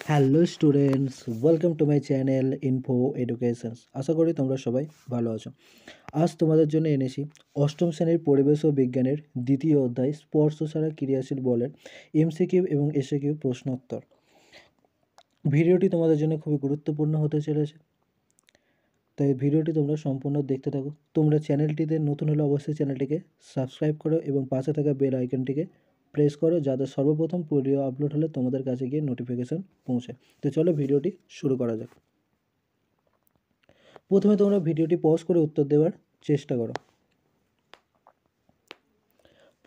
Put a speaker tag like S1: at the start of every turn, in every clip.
S1: Hello students, welcome to my channel info educations. আশা করি তোমরা সবাই ভালো আছো। আজ তোমাদের জন্য এনেছি অষ্টম শ্রেণীর পরিবেশ ও বিজ্ঞানের দ্বিতীয় অধ্যায় স্পর্শ ছাড়া ক্রিয়াশীল বলের এমসিকিউ এবং এসএকিউ প্রশ্নোত্তর। ভিডিওটি তোমাদের জন্য খুবই গুরুত্বপূর্ণ হতে চলেছে, তাই ভিডিওটি তোমরা সম্পূর্ণ দেখতে থাকো। তোমরা চ্যানেলটিতে নতুন হলে অবশ্যই চ্যানেলটিকে সাবস্ক্রাইব করো এবং পাশে থাকা বেল আইকনটিকে প্রেস করো, যাতে সর্বপ্রথম ভিডিও আপলোড হলে তোমাদের কাছে গিয়ে নোটিফিকেশন পৌঁছায়। তো চলো ভিডিওটি শুরু করা যাক। প্রথমে তোমরা ভিডিওটি পজ করে উত্তর দেওয়ার চেষ্টা করো।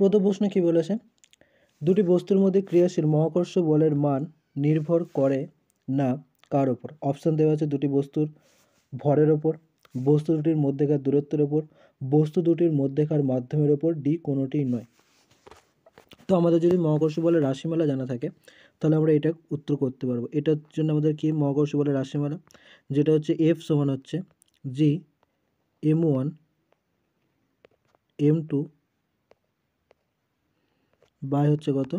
S1: প্রথম প্রশ্ন কি বলেছে? দুটি বস্তুর মধ্যে ক্রিয়াশীল মহাকর্ষ বলের মান নির্ভর করে না কার ওপর? অপশান দেওয়া আছে দুটি বস্তুর ভরের ওপর, বস্তু দুটির মধ্যেকার দূরত্বের ওপর, বস্তু দুটির মধ্যেকার মাধ্যমের ওপর, ডি কোনোটিই নয়। তো আমাদের যদি মহাকর্ষ বলের রাশিমালা জানা থাকে তাহলে আমরা এটা উত্তর করতে পারবো। এটার জন্য আমাদের কি মহাকর্ষ বলের রাশিমালা, যেটা হচ্ছে এফ সমান হচ্ছে জি m1 m2 বাই হচ্ছে কত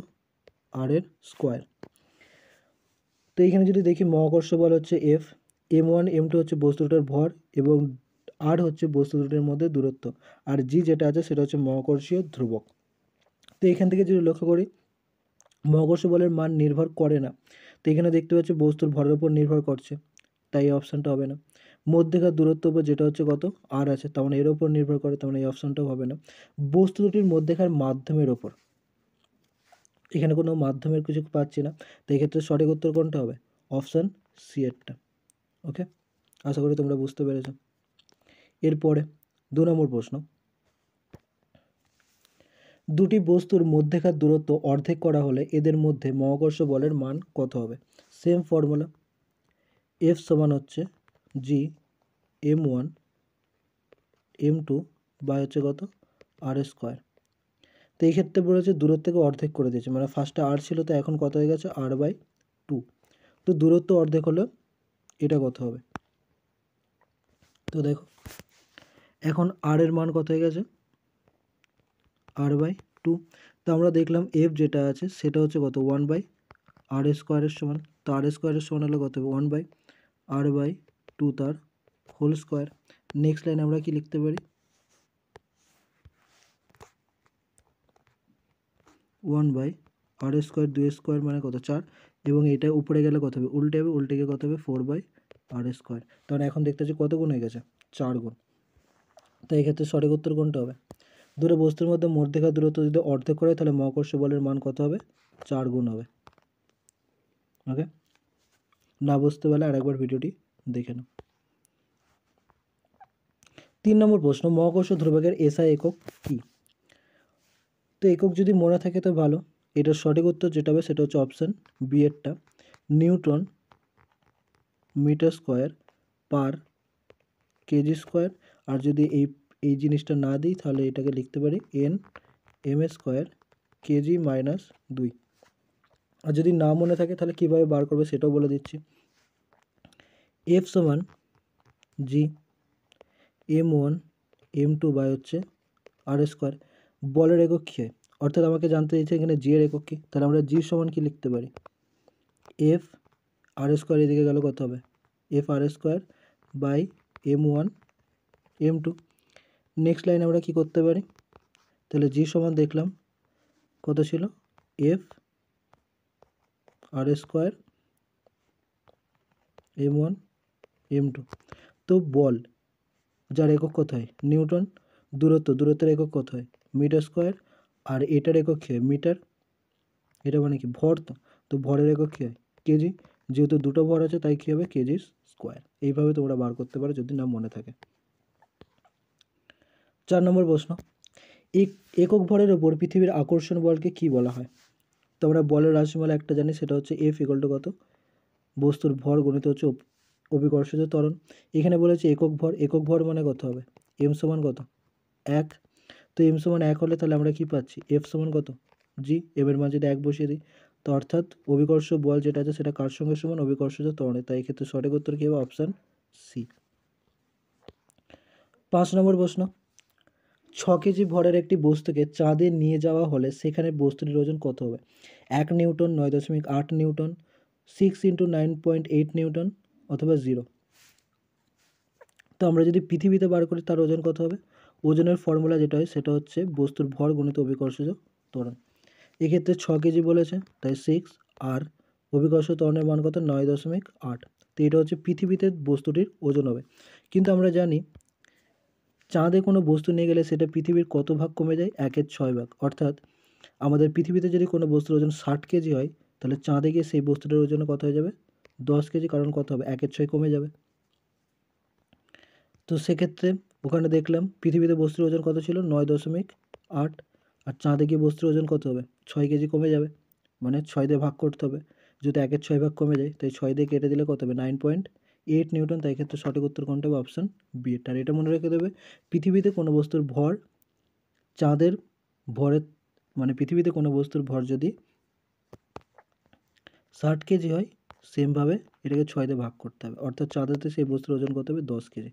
S1: আর এর স্কোয়ার। তো এইখানে যদি দেখি মহাকর্ষ বল হচ্ছে এফ, m1 m2 হচ্ছে বস্তু দুটোর ভর এবং আর হচ্ছে বস্তু দুটোর মধ্যে দূরত্ব, আর জি যেটা আছে সেটা হচ্ছে মহাকর্ষীয় ধ্রুবক। তো এখান থেকে যদি লক্ষ্য করি মহাকর্ষ বলের মান নির্ভর করে না, তো এখানে দেখতে পাচ্ছি বস্তুর ভরের উপর নির্ভর করছে, তাই এই অপশানটা হবে না। মধ্যেকার দূরত্ব উপর যেটা হচ্ছে কত আর আছে, তার মানে এর ওপর নির্ভর করে, তার মানে এই অপশানটাও হবে না। বস্তু দুটির মধ্যেকার মাধ্যমের ওপর, এখানে কোনো মাধ্যমের কিছু পাচ্ছি না, তো এক্ষেত্রে সঠিক উত্তর কোনটা হবে? Option C এরটা। ওকে, আশা করি তোমরা বুঝতে পেরেছো। এরপরে 2 নম্বর প্রশ্ন, দুটি বস্তুর মধ্যেকার দূরত্ব অর্ধেক করা হলে এদের মধ্যে মহাকর্ষ বলের মান কত হবে? সেম ফর্মুলা, এফ সমান হচ্ছে জি m1 m2 বাই হচ্ছে কত আর স্কোয়ার। তো এই ক্ষেত্রে বলেছে দূরত্বকে অর্ধেক করে দিয়েছে, মানে ফার্স্টে আর ছিল তো এখন কত হয়ে গেছে r/2। তো দূরত্ব অর্ধেক হলে এটা কত হবে? তো দেখো এখন আর এর মান কত হয়ে গেছে r/2। তো আমরা দেখলাম এফ যেটা আছে সেটা হচ্ছে কত 1/r স্কোয়ারের সমান, তো আর স্কোয়ারের সমান হলে কত হবে 1/r/2 তার হোল স্কোয়ার। নেক্সট লাইন আমরা কি লিখতে পারি? 1/r স্কোয়ার, 2 স্কোয়ার মানে কত 4, এবং এটা উপরে গেলে কত হবে উল্টে হবে, উল্টে গিয়ে কত হবে 4/r স্কোয়ার। তখন এখন দেখতে পাচ্ছি কত গুণ হয়ে গেছে 4 গুণ। তো এক্ষেত্রে সঠিক উত্তর কোনটা হবে? দুটো বস্তুর মধ্যে মধ্যেকার দূরত্ব যদি অর্ধেক করে তাহলে মহাকর্ষ বলের মান কত হবে? 4 গুণ হবে। ওকে, না বুঝতে পারলে আরেকবার ভিডিওটি দেখে নাও। 3 নম্বর প্রশ্ন, মহাকর্ষ ধ্রুবকের এসআই একক কি? তো একক যদি মনে থাকে তো ভালো, এটার সঠিক উত্তর যেটা হবে সেটা হচ্ছে অপশান বি এরটা, newton metre square per kg square. আর যদি এই জিনিসটা না দিই তাহলে এটাকে লিখতে পারি এম স্কোয়ার কেজি মাইনাস 2। আর যদি না মনে থাকে তাহলে কীভাবে বার করবে সেটাও বলে দিচ্ছি। এফ সমান জি m1 m2 বাই হচ্ছে আর স্কোয়ার। বলের একক কী হয়, অর্থাৎ আমাকে জানতে চাইছে এখানে জি এর একক কী, তাহলে আমরা জি সমান কি লিখতে পারি? এফ আর স্কোয়ার এদিকে গেল কত হবে F R square by m1 m2। Next line আমরা কি করতে পারি? তাহলে জি সমান দেখলাম কত ছিল F R square m1 m2। তো বল যার একক কত হয় নিউটন, দূরত্বের একক কত হয় মিটার স্কোয়ার, আর এটার একক কী হয় মিটার, এটা মানে কি ভর, তো ভরের একক কী হয় কেজি, যেহেতু দুটো ভর আছে তাই কী হবে কেজি স্কোয়ার। এইভাবে তোমরা বার করতে পারো যদি না মনে থাকে। 4 নম্বর প্রশ্ন, একক ভরের ওপর পৃথিবীর আকর্ষণ বলকে কি বলা হয়? তো আমরা বলের রাশিমালা একটা জানি, সেটা হচ্ছে এফ ইকুয়াল টু কত বস্তুর ভর গণিত হচ্ছে অভিকর্ষজ ত্বরণ। এখানে বলেছে একক ভর মানে কত হবে এম সমান কত 1। তো এম সমান 1 হলে তাহলে আমরা কি পাচ্ছি এফ সমান কত জি, এম এর মান যদি 1 বসিয়ে দিই, তো অর্থাৎ অভিকর্ষ বল যেটা আছে সেটা কার সঙ্গে সমান অভিকর্ষজ ত্বরণে, তাই এক্ষেত্রে সঠিক উত্তর কী হবে অপশান সি। 5 নম্বর প্রশ্ন, 6 কেজি ভরের একটি বস্তুকে চাঁদে নিয়ে যাওয়া হলে সেখানে বস্তুটির ওজন কত হবে? 1 নিউটন, 9.8 নিউটন, 6 ইন্টু 9.8 নিউটন অথবা 0। তো আমরা যদি পৃথিবীতে বার করি তার ওজন কত হবে? ওজনের ফর্মুলা যেটা হয় সেটা হচ্ছে বস্তুর ভর গুণিত অভিকর্ষজ ত্বরণ। এক্ষেত্রে 6 কেজি বলেছে, তাই 6, আর অভিকর্ষ ত্বরণের মান কত? 9.8। তো এটা হচ্ছে পৃথিবীতে বস্তুটির ওজন হবে। কিন্তু আমরা জানি চাঁদে কোনো বস্তু নিয়ে গেলে সেটা পৃথিবীর কত ভাগ কমে যায়? 1/6 ভাগ। অর্থাৎ আমাদের পৃথিবীতে যদি কোনো বস্তুর ওজন 60 কেজি হয়, তাহলে চাঁদে গিয়ে সেই বস্তুটার ওজন কত হয়ে যাবে? 10 কেজি, কারণ কত হবে? 1/6 কমে যাবে। তো সেক্ষেত্রে ওখানে দেখলাম পৃথিবীতে বস্তুর ওজন কত ছিল? 9.8, আর চাঁদে গিয়ে বস্তুর ওজন কত হবে? 6 কেজি কমে যাবে, মানে 6 দিয়ে ভাগ করতে হবে। যদি 1/6 ভাগ কমে যায়, তাই 6 দিয়ে কেটে দিলে কত হবে? 9.8 নিউটন। তাই ক্ষেত্রে সঠিক উত্তর কোনটা হবে? Option B. আর এটা মনে রেখে দেবে, পৃথিবীতে কোনো বস্তুর ভর চাঁদের ভরের, মানে পৃথিবীতে কোনো বস্তুর ভর যদি 60 কেজি হয়, সেমভাবে এটাকে 6 দিয়ে ভাগ করতে হবে। অর্থাৎ চাঁদেতে সেই বস্তুর ওজন কত হবে? 10 কেজি।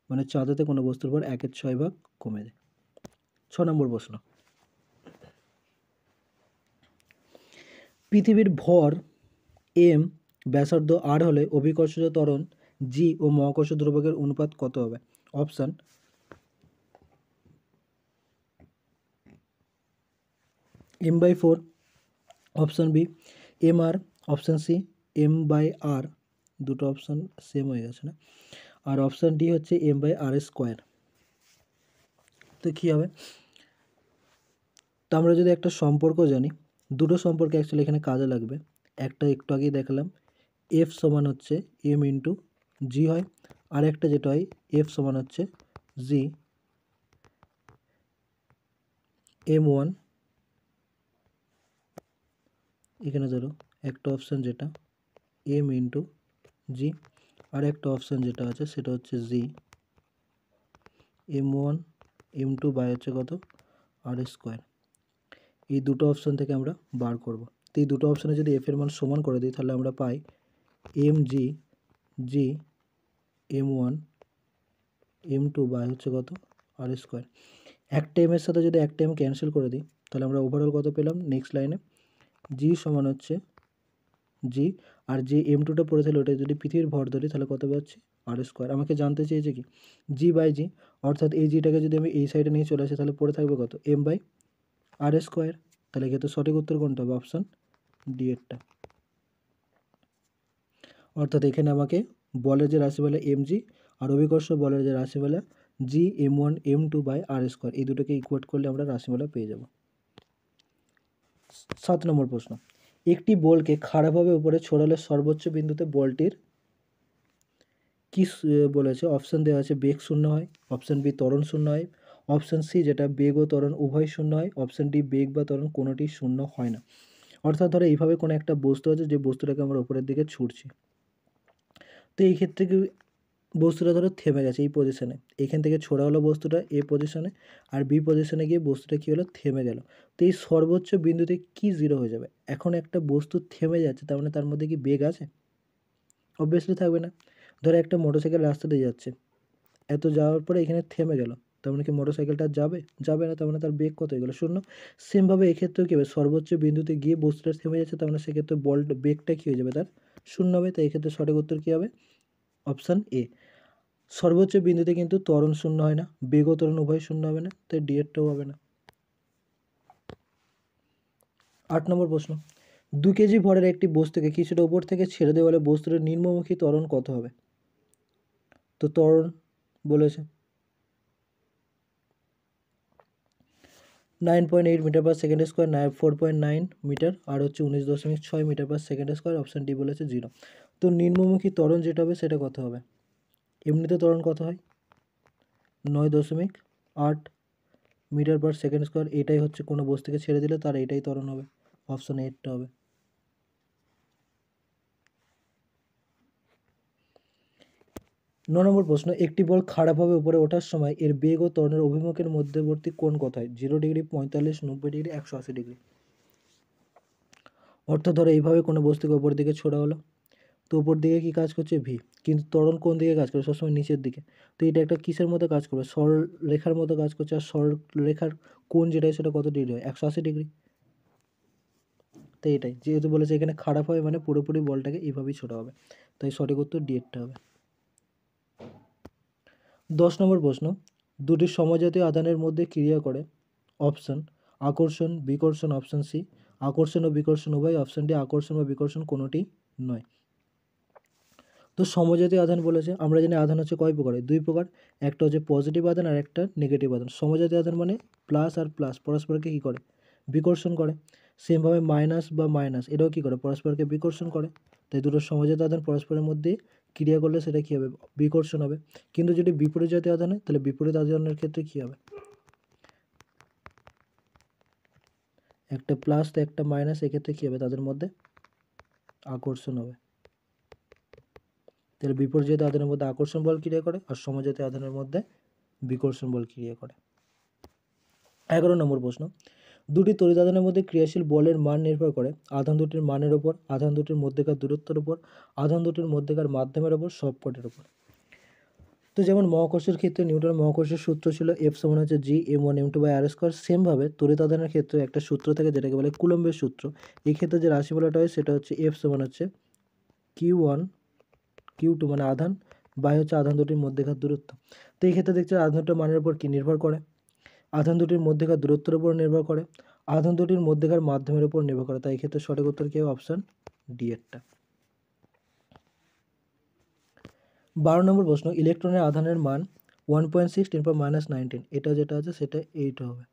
S1: মানে চাঁদেতে কোনো বস্তুর ভর 1/6 ভাগ কমে যায়। 6 নম্বর প্রশ্ন, পৃথিবীর ভর এম, ব্যাসার্ধ আর হলে অভিকর্ষজ ত্বরণ জি ও মহাকর্ষ ধ্রুবকের অনুপাত কত হবে? Option m/4, option B mr, option C m/r, দুটো অপশান সেম হয়ে গেছে না, আর অপশান ডি হচ্ছে m/r²। তো কী হবে? তো আমরা যদি একটা সম্পর্ক জানি, দুটো সম্পর্ক অ্যাকচুয়ালি এখানে কাজে লাগবে। একটা একটু আগেই দেখালাম, এফ সমান হচ্ছে এম ইন্টু জি হয়, আর একটা যেটা হয় এফ সমান হচ্ছে জি m1। এখানে ধরো একটা অপশান যেটা এম ইন্টু জি, আর একটা অপশান যেটা আছে সেটা হচ্ছে জি m1 m2 বাই হচ্ছে কত? r²। এই দুটো অপশান থেকে আমরা বার করব। তো এই দুটো অপশানে যদি এফ এর মান সমান করে দিই, তাহলে আমরা পাই M G G m1 m2 by হচ্ছে কত? r²। একটা এমের সাথে যদি একটা এম ক্যান্সেল করে দিই, তাহলে আমরা ওভারঅল কত পেলাম? নেক্সট লাইনে জি সমান হচ্ছে জি, আর যে m2টা পড়েছিল ওটা যদি পৃথিবীর ভর ধরি তাহলে কত পাচ্ছি? r²। আমাকে জানতে চেয়েছে কি জি বাই জি, অর্থাৎ এই জিটাকে যদি আমি এই সাইডে নিয়ে চলে আসি তাহলে পড়ে থাকবে কত? m/r²। তাহলে এক্ষেত্রে সঠিক উত্তর কোনটা হবে? অপশান ডি এরটা। অর্থাৎ এখানে আমাকে বলের যে রাশি বলে mg আর অভিকর্ষ বলের যে রাশি বলে জি m1 m2 বাই r², এই দুটোকে ইকুয়েট করলে আমরা রাশিমালা পেয়ে যাব। 7 নম্বর প্রশ্ন, একটি বলকে খাড়াভাবে উপরে ছড়ালে সর্বোচ্চ বিন্দুতে বলটির কি বলেছে? অপশান দেওয়া আছে বেগ শূন্য হয়, অপশান বি ত্বরণ শূন্য হয়, অপশান সি যেটা বেগ ও ত্বরণ উভয় শূন্য হয়, অপশান ডি বেগ বা ত্বরণ কোনোটি শূন্য হয় না। অর্থাৎ ধরো এইভাবে কোনো একটা বস্তু আছে, যে বস্তুটাকে আমরা উপরের দিকে ছুটছি। তো এই ক্ষেত্রে কি বস্তুটা ধরো থেমে গেছে এই পজিশনে, এখান থেকে ছোড়া হলো বস্তুটা এ পজিশনে, আর বি পজিশনে গিয়ে বস্তুটা কী হলো? থেমে গেল। তো এই সর্বোচ্চ বিন্দুতে কি জিরো হয়ে যাবে? এখন একটা বস্তু থেমে যাচ্ছে, তার মানে তার মধ্যে কি বেগ আছে? অবভিয়াসলি থাকবে না। ধরো একটা মোটরসাইকেল রাস্তা দিয়ে যাচ্ছে, এত যাওয়ার পরে এখানে থেমে গেল, তার মানে কি মোটরসাইকেলটা যাবে? যাবে না, তার মানে তার বেগ কত হয়ে গেলো? শূন্য। সেমভাবে এক্ষেত্রেও কী হবে? সর্বোচ্চ বিন্দুতে গিয়ে বস্তুটা থেমে যাচ্ছে, তার মানে সেক্ষেত্রে বেগটা কী হয়ে যাবে? তার শূন্য হবে। তাই এক্ষেত্রে সঠিক উত্তর কী হবে? Option A. সর্বোচ্চ বিন্দুতে কিন্তু ত্বরণ শূন্য হয় না, বেগ ও ত্বরণ উভয় শূন্য হবে না, তাই ডি এরটাও হবে না। 8 নম্বর প্রশ্ন, 2 কেজি ভরের একটি বস্তুকে কিছুটা উপর থেকে ছেড়ে দেওয়া হলে বস্তুটির নিম্নমুখী ত্বরণ কত হবে? তো ত্বরণ বলেছে 9.8 metre per second square, 4.9 metre, আর হচ্ছে 19.6 metre per second square. Option D বলেছে 0। তো নিম্নমুখী ত্বরণ যেটা হবে সেটা কত হবে? এমনিতে ত্বরণ কত হয়? 9.8 মিটার পার সেকেন্ড স্কোয়ার। এটাই হচ্ছে কোনো বস্তুকে ছেড়ে দিলে তার এটাই ত্বরণ হবে। অপশান এরটা হবে। 9 নম্বর প্রশ্ন, একটি বল খাড়াভাবে উপরে ওঠার সময় এর বেগ ও ত্বরণের অভিমুখের মধ্যবর্তী কোণ কত হয়? 0 ডিগ্রি, 45, 90 ডিগ্রি, 180 ডিগ্রি। অর্থাৎ ধরো এইভাবে কোনো বস্তুকে উপর দিকে ছোড়া হলো, তো উপর দিকে কি কাজ করছে? ভি, কিন্তু ত্বরণ কোন দিকে কাজ করে? সবসময় নিচের দিকে। তো এটা একটা কিসের মতো কাজ করবে? সরলরেখার মতো কাজ করছে, আর সরলরেখার কোণ যেটা সেটা কত ডিগ্রি হয়? 180 ডিগ্রি। তো এটাই যেহেতু বলেছে এখানে খারাপ হবে মানে পুরোপুরি বলটাকে এইভাবেই ছোটা হবে, তাই সঠিক উত্তর ডি এরটা হবে। 10 নম্বর প্রশ্ন, দুটি সমজাতীয় আধানের মধ্যে ক্রিয়া করে অপশন আকর্ষণ বিকর্ষণ, অপশন সি আকর্ষণ ও বিকর্ষণ উভয়, অপশন ডি আকর্ষণ বা বিকর্ষণ কোনোটি নয়। তো সমজাতীয় আধান বলেছে, আমরা জানি আধান হচ্ছে কয় প্রকারের, দুই প্রকার, একটা হচ্ছে পজিটিভ আধান আর একটা নেগেটিভ আধান। সমজাতীয় আধান মানে প্লাস আর প্লাস পরস্পরকে কী করে, বিকর্ষণ করে। সেমভাবে মাইনাস বা মাইনাস এটাও কী করে, পরস্পরকে বিকর্ষণ করে। তাই দুটো সমজাতীয় আধান পরস্পরের মধ্যে ক্রিয়া করলে সেটা কী হবে, বিকর্ষণ হবে। কিন্তু যদি বিপরীত জাতীয় আধান হয় তাহলে বিপরীত আধানের ক্ষেত্রে কী হবে, একটা প্লাস তো একটা মাইনাস, এক্ষেত্রে কী হবে, তাদের মধ্যে আকর্ষণ হবে। তাহলে বিপরীত আধানের মধ্যে আকর্ষণ বল ক্রিয়া করে আর সমজাতীয় আধানের মধ্যে বিকর্ষণ বল ক্রিয়া করে। 11 নম্বর প্রশ্ন, দুটি তড়িৎ আধানের মধ্যে ক্রিয়াশীল বলের মান নির্ভর করে আধান দুটির মানের ওপর, আধান দুটির মধ্যেকার দূরত্বের ওপর, আধান দুটির মধ্যেকার মাধ্যমের ওপর, সবকটির ওপর। তো যেমন মহাকর্ষের ক্ষেত্রে নিউটন মহাকর্ষের সূত্র ছিল F সমান হচ্ছে G m1m2/r²। সেমভাবে তড়িৎ আধানের ক্ষেত্রে একটা সূত্র থাকে যেটাকে বলে কুলম্বের সূত্র। এই ক্ষেত্রে যে রাশি বলাটা হয় সেটা হচ্ছে F সমান হচ্ছে Q1 Q2 মানে আধান বাই হচ্ছে আধান দুটির মধ্যেকার দূরত্ব। তো এই ক্ষেত্রে দেখছি আধান দুটির মানের উপর কি নির্ভর করে, আধান দুটির মধ্যেকার দূরত্বের উপর নির্ভর করে, আধান দুটির মধ্যেকার মাধ্যমের উপর নির্ভর করে। তাই এই ক্ষেত্রে সঠিক উত্তর কি হবে, অপশন ডি এরটা। 12 নম্বর প্রশ্ন, ইলেকট্রনের আধানের মান 1.6 × -19, এটা যেটা আছে সেটা 8 হবে,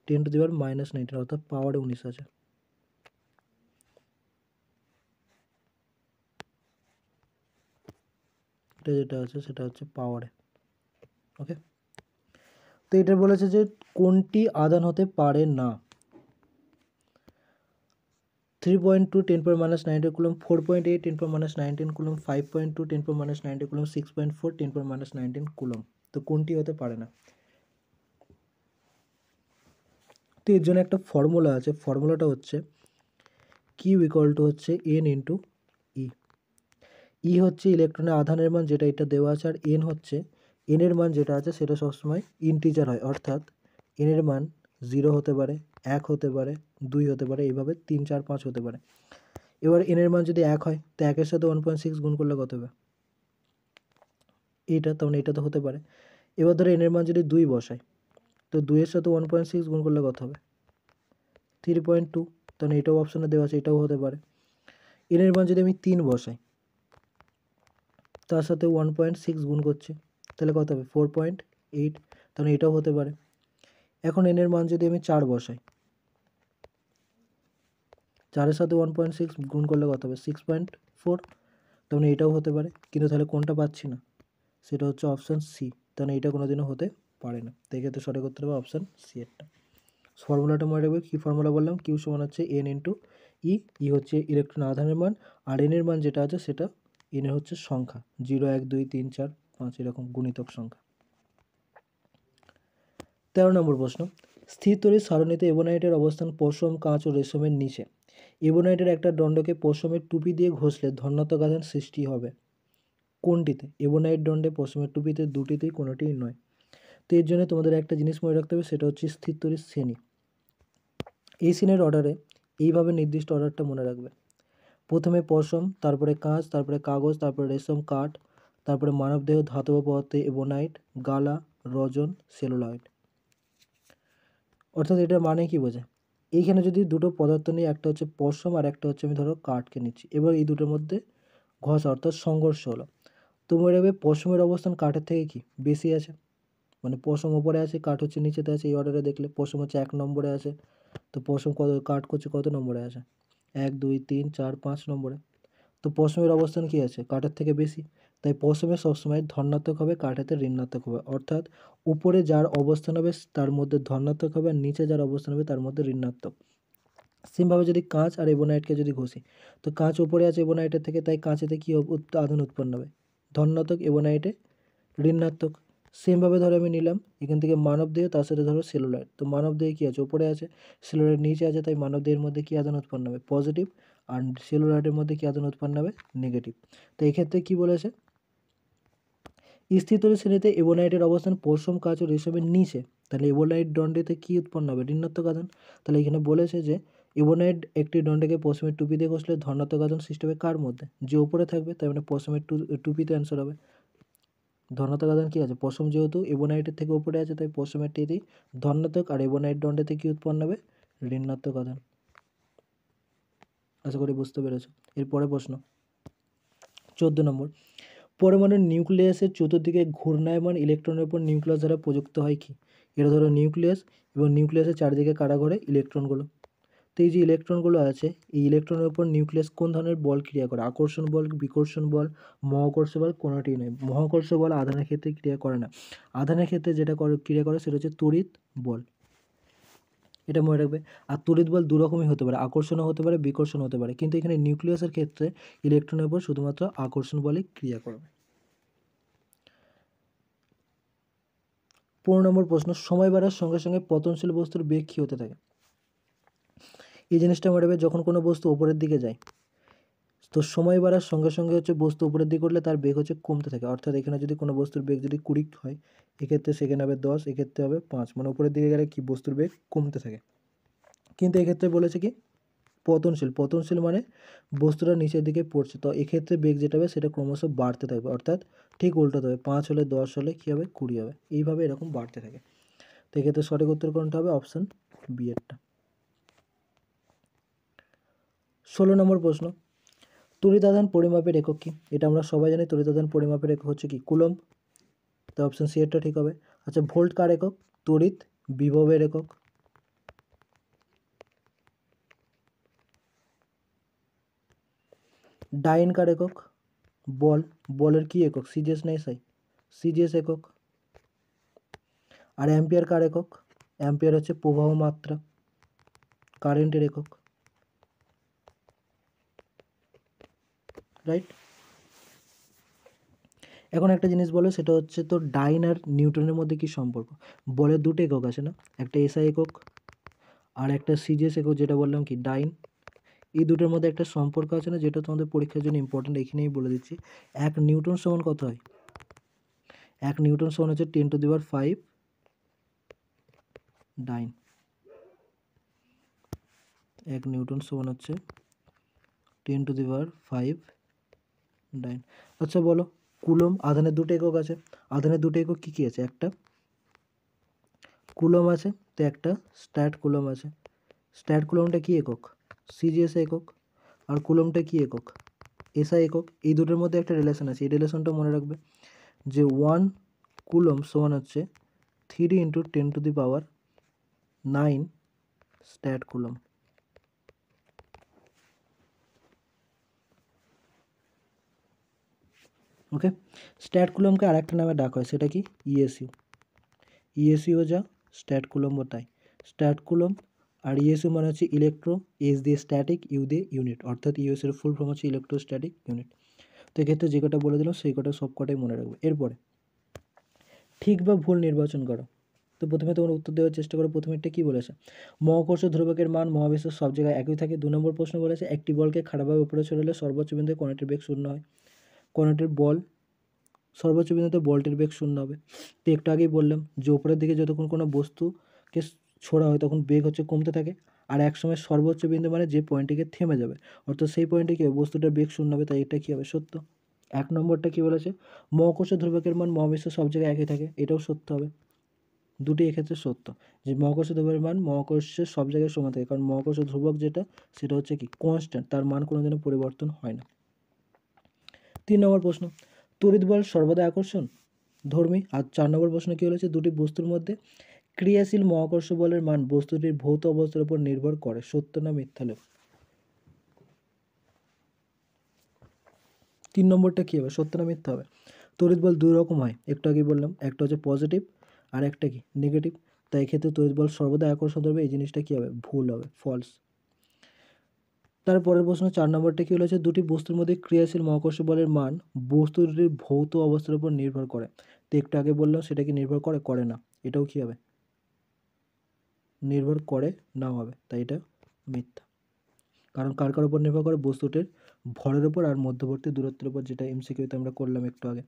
S1: 10⁻−19 অর্থাৎ পাওয়ারে 19 আছে। এটা যেটা আছে সেটা হচ্ছে পাওয়ারে। ওকে, তো এটা বলেছে যে কোনটি আধান হতে পারে না, 3.2 10⁻⁹ কুলম্ব, 4.8 10⁻⁹ কুলম্ব, 5.2 10⁻⁹ কুলম্ব, 6.4 10⁻⁹ কুলম্ব। তো কোনটি হতে পারে না, তো এর জন্য একটা ফর্মুলা আছে, ফর্মুলাটা হচ্ছে কিউ ইকুয়াল টু হচ্ছে এন ইন্টু ই। ই হচ্ছে ইলেকট্রনের আধানের মান যেটা এটা দেওয়া আছে, আর এন হচ্ছে এনের মান যেটা আছে সেটা সবসময় ইন্টিজার হয়, অর্থাৎ এনের মান 0 হতে পারে, 1 হতে পারে, 2 হতে পারে, এইভাবে 3 4 5 হতে পারে। এবার এনের মান যদি 1 হয় তো 1-এর সাথে 1.6 গুণ করলে কত হবে, এইটা, তখন এটা তো হতে পারে। এবার ধরো এনের মান যদি 2 বসাই তো 2-এর সাথে 1.6 গুণ করলে কত হবে, 3.2, তখন এটাও অপশানে দেওয়া আছে, এটাও হতে পারে। এনের মান যদি আমি 3 বসাই তার সাথে 1.6 গুণ করছি তাহলে কত হবে, 4.8, তাহলে এটাও হতে পারে। এখন এনের মান যদি আমি 4 বসাই, 4-এর সাথে 1.6 গুণ করলে কত হবে, 6.4, তখন এটাও হতে পারে। কিন্তু তাহলে কোনটা পাচ্ছি না, সেটা হচ্ছে অপশান সি, তাহলে এটা কোনোদিনও হতে পারে না। তো এক্ষেত্রে সঠিক উত্তর হবে অপশান সি এরটা। ফর্মুলাটা মনে রাখবে, কী ফর্মুলা বললাম, কিউ সমান হচ্ছে এন ইন্টু ই। ই হচ্ছে ইলেকট্রন আধানের মান, আর এনের মান যেটা আছে সেটা এনের হচ্ছে সংখ্যা, 0 1 2 3 4 5 এরকম গুণিতক সংখ্যা। 13 নম্বর প্রশ্ন, স্থির তড়িৎ সারণীতে এবোনাইটের অবস্থান পশম কাঁচ ও রেশমের নিচে। এবোনাইটের একটা দণ্ডকে পশমের টুপি দিয়ে ঘষলে ধনাত্মক আধান সৃষ্টি হবে কোনটিতে, এবোনাইট দণ্ডে পশমের টুপিতে দুটিতেই কোনোটিই নয়। তো এর জন্য তোমাদের একটা জিনিস মনে রাখতে হবে, সেটা হচ্ছে স্থির তড়িৎ শ্রেণী। এই শ্রেণীর অর্ডারে এইভাবে নির্দিষ্ট অর্ডারটা মনে রাখবে, প্রথমে পশম, তারপরে কাঁচ, তারপরে কাগজ, তারপরে রেশম, কাঠ, তারপরে মানবদেহ, ধাতব পদার্থে এবোনাইট, গালা, রজন, সেলুলয়েড। অর্থাৎ এটার মানে কি বোঝায়, এইখানে যদি দুটো পদার্থ নিয়ে, একটা হচ্ছে পশম আর একটা হচ্ছে আমি ধরো কাঠকে নিচ্ছি, এবার এই দুটোর মধ্যে ঘষা অর্থাৎ সংঘর্ষ হলো, তো মনে রাখবে পশমের অবস্থান কাঠের থেকে কি বেশি আছে, মানে পশম ওপরে আছে কাঠ হচ্ছে নিচেতে আছে। এই অর্ডারে দেখলে পশম হচ্ছে 1 নম্বরে আছে, তো পশম কত, কাঠ করছে কত নম্বরে আছে, 1 2 3 4 5 নম্বরে। তো পশমের অবস্থান কি আছে, কাঠের থেকে বেশি, তাই পশমে সবসময় ধনাত্মক হবে, কাঠেতে ঋণাত্মক হবে। অর্থাৎ উপরে যার অবস্থান হবে তার মধ্যে ধনাত্মক হবে, আর নিচে যার অবস্থান হবে তার মধ্যে ঋণাত্মক। সেমভাবে যদি কাঁচ আর এবোনাইটকে যদি ঘষি, তো কাঁচ উপরে আছে এবোনাইটের থেকে, তাই কাঁচেতে কী আধান উৎপন্ন হবে, ধনাত্মক, এবোনাইটে ঋণাত্মক। সেমভাবে ধরো আমি নিলাম এখান থেকে মানবদেহ, তার সাথে ধরো সেলুলয়েড, তো মানবদেহে কী আছে, উপরে আছে, সেলুলয়েড নিচে আছে, তাই মানবদেহের মধ্যে কী আধান উৎপন্ন হবে, পজিটিভ, আর সেলুলয়েডের মধ্যে কী আধান উৎপন্ন হবে, নেগেটিভ। তো এক্ষেত্রে কী বলেছে, স্থির তড়িৎ শ্রেণীতে এবোনাইটের অবস্থান পশম, কাঁচ ও রেশমের নিচে, তাহলে এবোনাইট দণ্ডেতে কী উৎপন্ন হবে, ঋণাত্মক আধান। তাহলে এখানে বলেছে যে ইবোনাইট একটি দণ্ডকে পশ্চিমের টুপি দিয়ে কষলে ধনাত্মক আধান সৃষ্টি হবে কার মধ্যে? যে উপরে থাকবে তার মানে পশ্চিমের টুপিতে অ্যান্সার হবে। ধনাত্মক আধান কী আছে? পশম যেহেতু ইবোনাইটের থেকে উপরে আছে তাই পশমেরটিতেই ধনাত্মক, আর ইবোনাইট দণ্ডতে কী উৎপন্ন হবে? ঋণাত্মক আধান। আশা করি বুঝতে পেরেছ। এরপরে প্রশ্ন 14 নম্বর, পরমাণুর নিউক্লিয়াসের চতুর্দিকে ঘূর্ণায়মান ইলেকট্রনের উপর নিউক্লিয়াস দ্বারা প্রযুক্ত হয় কি? এটা ধরো নিউক্লিয়াস, এবং নিউক্লিয়াসের চারিদিকে কারা ঘোরে? ইলেকট্রনগুলো। তো এই যে ইলেকট্রনগুলো আছে, এই ইলেকট্রনের উপর নিউক্লিয়াস কোন ধরনের বল ক্রিয়া করে? আকর্ষণ বল, বিকর্ষণ বল, মহাকর্ষ বল, কোনোটিই নয়। মহাকর্ষ বল আধানের ক্ষেত্রে ক্রিয়া করে না। আধানের ক্ষেত্রে যেটা ক্রিয়া করে সেটা হচ্ছে তড়িৎ বল, এটা মনে রাখবে। আর তড়িৎ বল দু রকমই হতে পারে, আকর্ষণও হতে পারে, বিকর্ষণ হতে পারে, কিন্তু এখানে নিউক্লিয়াসের ক্ষেত্রে ইলেকট্রনের উপর শুধুমাত্র আকর্ষণ বলই ক্রিয়া করবে। 15 নম্বর প্রশ্ন, সময় বাড়ার সঙ্গে সঙ্গে পতনশীল বস্তুর বেগ কী হতে থাকে? এই জিনিসটা মনে রাখবে, যখন কোনো বস্তু উপরের দিকে যায় তো সময় বাড়ার সঙ্গে সঙ্গে হচ্ছে বস্তু উপরের দিকে উঠলে তার বেগ হচ্ছে কমতে থাকে। অর্থাৎ এখানে যদি কোনো বস্তুর বেগ যদি 20 হয়, এক্ষেত্রে সেখানে হবে 10, এক্ষেত্রে হবে 5, মানে উপরের দিকে গেলে কি বস্তুর বেগ কমতে থাকে। কিন্তু এক্ষেত্রে বলেছে কি পতনশীল। পতনশীল মানে বস্তুটা নিচের দিকে পড়ছে, তো এক্ষেত্রে বেগ যেটা হবে সেটা ক্রমশ বাড়তে থাকবে, অর্থাৎ ঠিক উল্টোতে হবে। 5 হলে 10 হলে কী হবে? 20 হবে, এইভাবে এরকম বাড়তে থাকে। তো এক্ষেত্রে সঠিক উত্তর কোনটা হবে? Option B এরটা। 16 নম্বর প্রশ্ন, তড়িৎ আধান পরিমাপের একক কি? এটা আমরা সবাই জানি, তড়িৎ আধান পরিমাপের একক হচ্ছে কি? কুলম্ব। তো অপশান সি এরটা ঠিক হবে। আচ্ছা, ভোল্ট কার একক? তড়িৎ বিভবের একক। ডাইন কার একক? বল। বলের কি একক? সিজিএস না এসআই? সিজিএস একক। আর অ্যাম্পিয়ার কার একক? অ্যাম্পিয়ার হচ্ছে প্রবাহ মাত্রা, কারেন্টের একক। রাইট। এখন একটা জিনিস বলো, সেটা হচ্ছে তো ডাইন আর নিউটনের মধ্যে কি সম্পর্ক? বলের দুটো একক আছে না, একটা এসআই একক আর একটা সিজিএস একক, যেটা বললাম কি ডাইন। এই দুটোর মধ্যে একটা সম্পর্ক আছে না, যেটা তোমাদের পরীক্ষার জন্য ইম্পর্টেন্ট, এখানেই বলে দিচ্ছি। 1 নিউটন সমান কত হয়? 1 নিউটন সমান হচ্ছে 10⁵ ডাইন। 1 নিউটন সমান হচ্ছে 10⁵ ডাইন। আচ্ছা বলো, কুলম আধানের দুটো একক আছে, আধানের দুটো একক কী কী আছে? একটা কুলম আছে, তো একটা স্ট্যাট কুলম আছে। স্ট্যাট কুলমটা কী একক? সিজিএস একক। আর কুলমটা কী একক? এসআই একক। এই দুটোর মধ্যে একটা রিলেশন আছে, এই রিলেশনটা মনে রাখবে যে 1 কুলম সমান হচ্ছে 3 × 10⁹ স্ট্যাট কুলম। ওকে, স্ট্যাট কুলমকে আরেকটা নামে ডাকা হয়, সেটা কি? ইএসইউ। ইএসইউ যা, স্ট্যাট কুলম্বও তাই। স্ট্যাট কুলম আর ইএসইউ মানে হচ্ছে ইলেকট্রো, এস দিয়ে স্ট্যাটিক, ইউ দিয়ে ইউনিট, অর্থাৎ ইউএসের ফুল ফর্ম হচ্ছে ইলেকট্রোস্ট্যাটিক ইউনিট। তো এক্ষেত্রে যে কটা বলে দিলাম সেই কটা সব কটাই মনে রাখবে। এরপরে ঠিক বা ভুল নির্বাচন করো। তো প্রথমে তোমার উত্তর দেওয়ার চেষ্টা করো। প্রথমেরটা কী বলেছে? মহাকর্ষ ধ্রুবকের মান মহাবিশ্বের সব জায়গায় একই থাকে। 2 নম্বর প্রশ্ন বলেছে একটি বলকে খারাপভাবে উপরে ছড়ালে সর্বোচ্চ বিন্দুতে কণাটির বেগ শূন্য হয়। কণাটির বল সর্বোচ্চ বিন্দুতে বলটির বেগ শূন্য হবে। তো একটু আগেই বললাম যে উপরের দিকে যতক্ষণ কোনো বস্তুকে ছোড়া হয় তখন বেগ হচ্ছে কমতে থাকে, আর একসময় সর্বোচ্চ বিন্দু মানে যে পয়েন্টটিকে থেমে যাবে, অর্থাৎ সেই পয়েন্টে কী হবে? বস্তুটার বেগ শূন্য হবে, তাই এটা কী হবে? সত্য। 1 নম্বরটা কী বলেছে? মহাকর্ষ ধ্রুবকের মান মহাবিশ্বের সব জায়গায় একই থাকে, এটাও সত্য হবে। দুটি এক্ষেত্রে সত্য, যে মহাকর্ষ ধ্রুবকের মান মহাকর্ষের সব জায়গায় সমান থাকে, কারণ মহাকর্ষ ধ্রুবক যেটা সেটা হচ্ছে কি কনস্ট্যান্ট, তার মান কোনোদিনও পরিবর্তন হয় না। 3 নম্বর প্রশ্ন, তড়িৎ বল সর্বদা আকর্ষণ ধর্মী। আর 4 নম্বর প্রশ্ন কী বলেছে? দুটি বস্তুর মধ্যে ক্রিয়াশীল মহাকর্ষ বলের মান বস্তুটির ভৌত অবস্থার উপর নির্ভর করে, সত্য না মিথ্যা লেখো। 3 নম্বরটা কী হবে? সত্য না মিথ্যা হবে? তড়িৎ বল দুই রকম হয়, একটু আগে বললাম, একটা হচ্ছে পজিটিভ আর একটা কি নেগেটিভ। তাই এক্ষেত্রে তড়িৎ বল সর্বদা আকর্ষণ ধরবে, এই জিনিসটা কী হবে? ভুল হবে, ফলস। তারপরের প্রশ্ন 4 নম্বরটা কী বলেছে? দুটি বস্তুর মধ্যে ক্রিয়াশীল মহাকর্ষ বলের মান বস্তুটির ভৌত অবস্থার উপর নির্ভর করে। তো একটু আগে বললাম সেটা কি নির্ভর করে? করে না। এটাও কী হবে? নির্ভর করে নাও হবে, তাই এটা মিথ্যা। কারণ কার উপর নির্ভর করে? বস্তুটির ভরের উপর আর মধ্যবর্তী দূরত্বের উপর, যেটা এমসিকিউতে আমরা করলাম একটু আগে।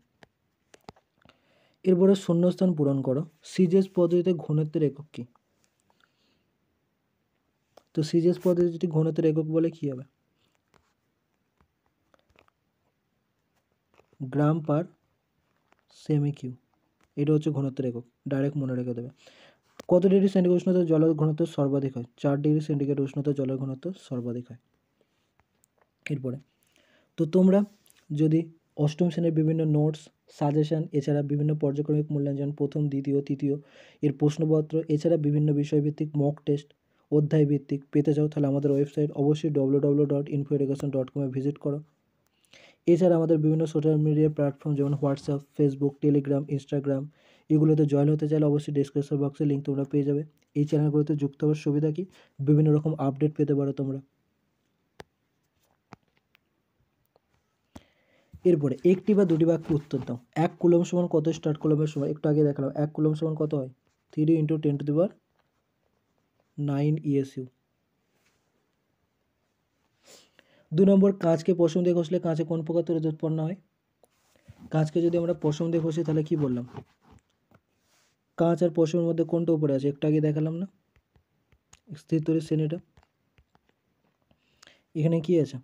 S1: এরপরে শূন্যস্থান পূরণ করো। সিজিএস পদ্ধতিতে ঘনত্বের একক কী? তো সিজিএস পদ্ধতি যদি ঘনত্বের একক বলে কী হবে? গ্রাম পার সেমি কিউ, এটা হচ্ছে ঘনত্বের একক, ডাইরেক্ট মনে রেখে দেবে। কত ডিগ্রি সেন্টিগ্রেড উষ্ণতা জলের ঘনত্ব সর্বাধিক হয়? 4 ডিগ্রি সেন্টিগ্রেড উষ্ণতা জলের ঘনত্ব সর্বাধিক হয়। এরপরে তো তোমরা যদি অষ্টম শ্রেণীর বিভিন্ন নোটস, সাজেশন, এছাড়া বিভিন্ন পর্যায়ক্রমিক মূল্যায়ন যেমন প্রথম, দ্বিতীয়, তৃতীয় এর প্রশ্নপত্র, এছাড়া বিভিন্ন বিষয়ভিত্তিক মক টেস্ট, অধ্যায় ভিত্তিক পেতে চাও, তাহলে আমাদের ওয়েবসাইট অবশ্যই www.infoeducation.com ভিজিট করো। এছাড়া আমাদের বিভিন্ন সোশ্যাল মিডিয়া প্ল্যাটফর্ম যেমন হোয়াটসঅ্যাপ, ফেসবুক, টেলিগ্রাম, ইনস্টাগ্রাম এগুলোতে জয়েন হতে চাইলে অবশ্যই ডেসক্রিপশন বক্সে লিঙ্ক তোমরা পেয়ে যাবে। এই চ্যানেলগুলোতে যুক্ত হওয়ার সুবিধা কি? বিভিন্ন রকম আপডেট পেতে পারো তোমরা। এরপরে একটি বা দুটি বাক্যে উত্তর দাও। 1 কুলম্ব সমান কত স্টার্ট কুলম্বের সময়? একটু আগে দেখালাম 1 কুলম্ব সমান কত হয়? 3 × 10⁹ ESU। 2 নম্বর, কাঁচকে পশম দিয়ে ঘষলে কাঁচে কোন প্রকার তড়িৎ উৎপন্ন হয়? কাঁচকে যদি আমরা পশম দিয়ে ঘষি তাহলে কি বললাম? কাঁচ আর পশমের মধ্যে কোনটা উপরে আছে? একটু আগে দেখালাম না, স্থির তড়িৎ শ্রেণীটা। এখানে কি আছে?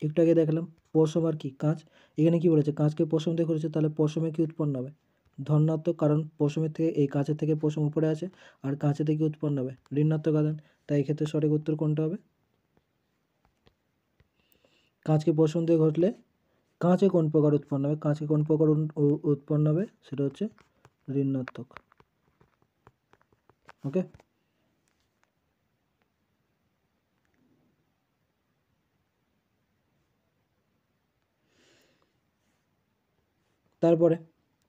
S1: একটু আগে দেখালাম পশম আর কি কাঁচ। এখানে কি বলেছে? কাঁচকে পশম দিয়ে ঘষেছে, তাহলে পশমে কি উৎপন্ন হবে? ধনাত্মক, কারণ পশমের থেকে এই কাঁচের থেকে পশম উপরে আছে, আর কাঁচে থেকে উৎপন্ন হবে ঋণাত্মক আধান। তাই এক্ষেত্রে সঠিক উত্তর কোনটা হবে? কাঁচকে পশম দিয়ে ঘষলে কাঁচে কোন প্রকার উৎপন্ন হবে? কাঁচে কোন প্রকার উৎপন্ন হবে সেটা হচ্ছে ঋণাত্মক। ওকে, তারপরে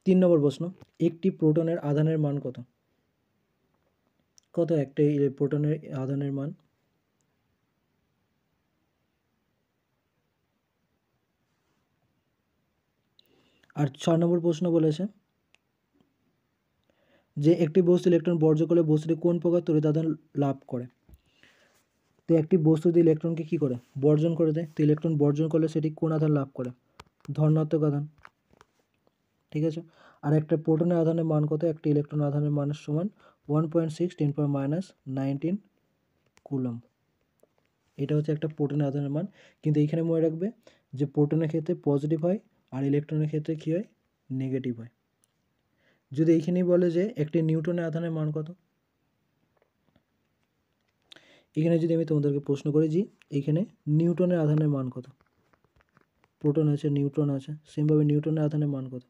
S1: 3 নম্বর প্রশ্ন, একটি প্রোটনের আধানের মান কত? কত একটা প্রোটনের আধানের মান? আর 6 নম্বর প্রশ্ন বলেছে যে একটি বস্তু ইলেকট্রন বর্জ্য করলে বস্তুটি কোন প্রকার তড়িৎ আধান লাভ করে? তো একটি বস্তু যদি ইলেকট্রনকে কী করে? বর্জন করে দেয়। তো ইলেকট্রন বর্জন করলে সেটি কোন আধান লাভ করে? ধনাত্মক আধান। ঠিক আছে। আর একটা প্রোটনের আধানের মান কত? একটা ইলেকট্রন আধানের মান সমান 1.6 × 10⁻19 কুলম্ব। এটা হচ্ছে একটা প্রোটনের আধানের মান। কিন্তু এইখানে মনে রাখবে যে প্রোটনের ক্ষেত্রে পজিটিভ হয় আর ইলেকট্রনের ক্ষেত্রে কী হয়? নেগেটিভ হয়। যদি এইখানেই বলে যে একটি নিউটনের আধানের মান কত, এখানে যদি আমি তোমাদেরকে প্রশ্ন করি যে এইখানে নিউটনের আধানের মান কত? প্রোটন আছে, নিউট্রন আছে, সেমভাবে নিউটনের আধানের মান কত?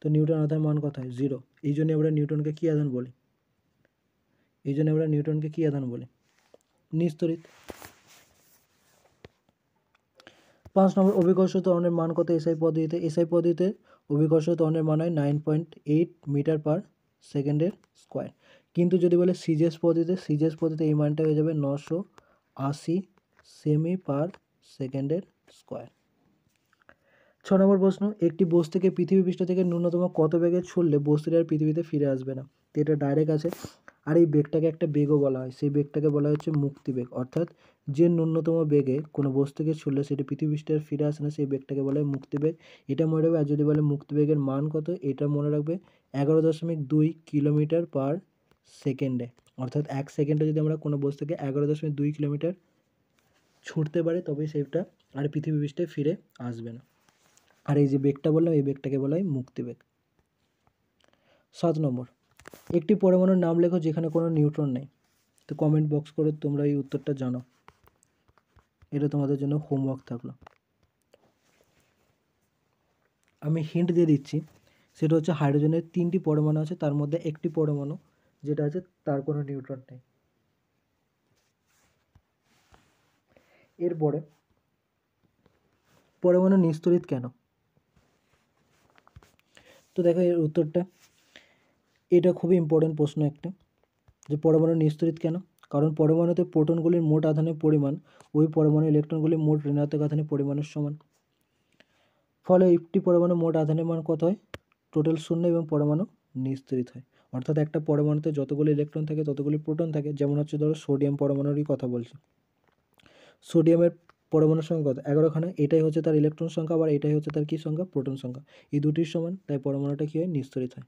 S1: তো নিউটন আধানের মান কত হয়? 0। এই জন্য আমরা নিউটনকে কী আধান বলি? নিস্তড়িত। 5 নম্বর, অভিকর্ষ ত্বরণের মান কত এসআই পদ্ধতিতে? এসআই পদ্ধতিতে অভিকর্ষ ত্বরণের মান হয় 9.8 m/s²। কিন্তু যদি বলে সিজিএস পদ্ধতিতে এই মানটা হয়ে যাবে 980 সেমি/s²। 6 নম্বর প্রশ্ন, একটি বস্তুকে পৃথিবী পৃষ্ঠ থেকে ন্যূনতম কত বেগে ছুড়লে বস্তুটি আর পৃথিবীতে ফিরে আসবে না? তো এটা ডাইরেক্ট আছে, আর এই বেগটাকে একটা বেগও বলা হয়। সেই বেগটাকে বলা হচ্ছে মুক্তিবেগ। অর্থাৎ যে ন্যূনতম বেগে কোনো বস্তুকে ছুড়লে সেটি পৃথিবী পৃষ্ঠে আর ফিরে আসে না, সেই বেগটাকে বলা হয় মুক্তিবেগ। এটা মনে রাখবে। আর যদি বলে মুক্তিবেগের মান কত, এটা মনে রাখবে 11.2 কিলোমিটার/সেকেন্ডে। অর্থাৎ 1 সেকেন্ডে যদি আমরা কোনো বস্তুকে 11.2 কিলোমিটার ছুটতে পারি তবেই সেটা আর পৃথিবী পৃষ্ঠে ফিরে আসবে না। আর এই যে বেগটা বললাম এই বেগটাকে বলা হয় মুক্তিবেগ। 7 নম্বর, একটি পরমাণুর নাম লেখো যেখানে কোনো নিউট্রন নেই। তো কমেন্ট বক্স করে তোমরা এই উত্তরটা জানাও। এটা তোমাদের জন্য হোমওয়ার্ক থাকলো। আমি হিন্ট দিয়ে দিচ্ছি, সেটা হচ্ছে হাইড্রোজেনের 3টি পরমাণু আছে, তার মধ্যে একটি পরমাণু যেটা আছে তার কোনো নিউট্রন নেই। এরপরে পরমাণু নিস্তড়িত কেন? তো দেখো এর উত্তরটা, এটা খুবই ইম্পর্টেন্ট প্রশ্ন একটা, যে পরমাণু নিস্তড়িত কেন? কারণ পরমাণুতে প্রোটনগুলির মোট আধানের পরিমাণ ওই পরমাণু ইলেকট্রনগুলির মোট ঋণাত্মক আধানের পরিমাণের সমান। ফলে একটি পরমাণু মোট আধানের মান কত হয়? টোটাল 0 এবং পরমাণু নিস্তড়িত হয়। অর্থাৎ একটা পরমাণুতে যতগুলি ইলেকট্রন থাকে ততগুলি প্রোটন থাকে। যেমন হচ্ছে ধরো সোডিয়াম পরমাণুরই কথা বলছি। সোডিয়ামের পরমাণুর সংখ্যা কত? 11খানা। এটাই হচ্ছে তার ইলেকট্রন সংখ্যা, আবার এটাই হচ্ছে তার কী সংখ্যা? প্রোটন সংখ্যা। এই দুটির সমান, তাই পরমাণুটা কী হয়? নিস্তড়িত হয়।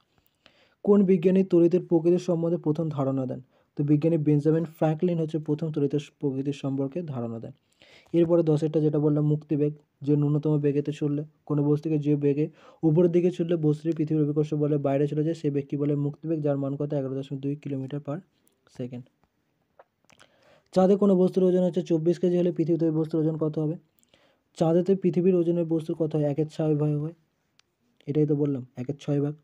S1: কোন বিজ্ঞানী তড়িতের প্রকৃতি সম্বন্ধে প্রথম ধারণা দেন? তো বিজ্ঞানী বেঞ্জামিন ফ্র্যাঙ্কলিন হচ্ছে প্রথম তড়িৎ প্রকৃতির সম্পর্কে ধারণা দেন। এরপরে 10এরটা যেটা বললাম মুক্তিবেগ, যে ন্যূনতম বেগেতে চললে কোনো বস্তুকে যে বেগে উপরের দিকে ছুটলে বস্তুটি পৃথিবীর অভিকর্ষ বলে বাইরে চলে যায় সেই বেগকে বলে মুক্তিবেগ, যার মান কত 11.2 কিলোমিটার পার সেকেন্ড। চাঁদে কোনো বস্তুর ওজন হচ্ছে 24 কেজি হলে পৃথিবীতে ওই বস্তুর ওজন কত হবে? চাঁদেতে পৃথিবীর ওজনের বস্তুর কত হয়? 1/6 ভাগ হয়, এটাই তো বললাম 1/6 ভাগ।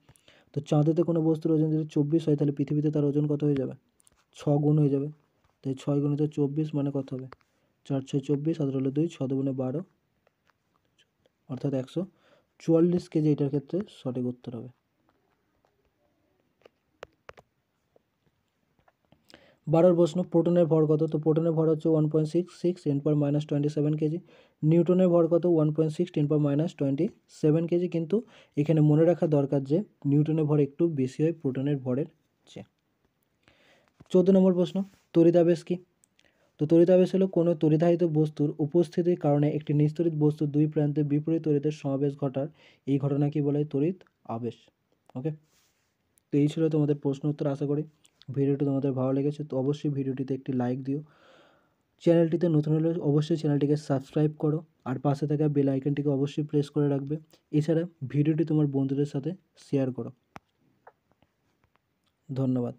S1: তো চাঁদেতে কোনো বস্তুর ওজন যদি 24 হয় তাহলে পৃথিবীতে তার ওজন কত হয়ে যাবে? 6 গুণ হয়ে যাবে। তাই 6 গুণিত 24 মানে কত হবে? 4 6 24, 17 হলো 2, 6 দুগুণে 12, অর্থাৎ 144 কেজি এটার ক্ষেত্রে সঠিক উত্তর হবে। 12 প্রশ্ন, প্রোটনের ভর কত? তো প্রোটনের ভর হচ্ছে 1.66 × -27 কেজি। নিউটনের ভর কত? 1.6 × -27 কেজি। কিন্তু এখানে মনে রাখা দরকার যে নিউটনের ভর একটু বেশি হয় প্রোটনের ভরের চেয়ে। 14 নম্বর প্রশ্ন, তড়িতাবেশ কি? তো তড়িতাবেশ হলো কোনো তড়িতাহিত বস্তুর উপস্থিতির কারণে একটি নিস্তড়িত বস্তুর দুই প্রান্তে বিপরীত তড়িতের সমাবেশ ঘটার এই ঘটনাকে বলা হয় তড়িৎ আবেশ। ওকে, তো এই ছিল তোমাদের প্রশ্ন উত্তর। আশা করি ভিডিওটি তোমাদের ভালো লেগেছে। তো অবশ্যই ভিডিওটিতে একটি লাইক দিও। চ্যানেলটিতে নতুন হলে অবশ্যই চ্যানেলটিকে সাবস্ক্রাইব করো, আর পাশে থাকা বেল আইকনটিকে অবশ্যই প্রেস করে রাখবে। এছাড়া ভিডিওটি তোমার বন্ধুদের সাথে শেয়ার করো। ধন্যবাদ।